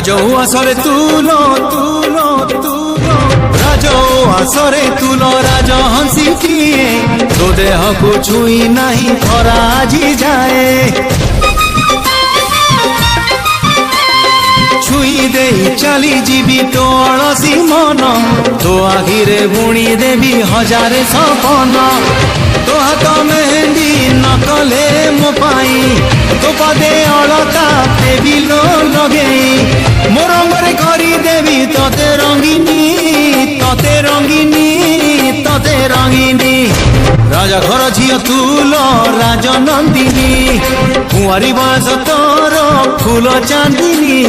রাজউয়াসরে তুলো তুলো তুলো রাজউয়াসরে তুলো রাজহଂସୀ କିଏ ତୋ ଦେହକୁ ଛୁଇଁ ନାହିଁ ଖରା ଆଜି ଯାଏ ଛୁଇଁ ଦେଇ ଚାଲି ଯିବି ତୋ ଅଳସୀ ମନ ତୋ ଆଖିରେ ବୁଣି ଦେବି ହଜାରେ ସପନ ତୋ ହାତ ମେହେନ୍ଦି ନ କଲେ ମୋ ପାଇଁ ତୋ ପଦେ ଅଳତା ଦେବି ଲୋ ଲଗେଇ ମୋ ରଙ୍ଗରେ କରିଦେବି ତତେ ରଙ୍ଗିନୀ ତତେ ରଙ୍ଗିନୀ ତତେ ରଙ୍ଗିନୀ রাজা ঘর ঝিও তুল রাজনন্দিনী কুয়ারি বয়স তোর ফুল চাঁদিনী।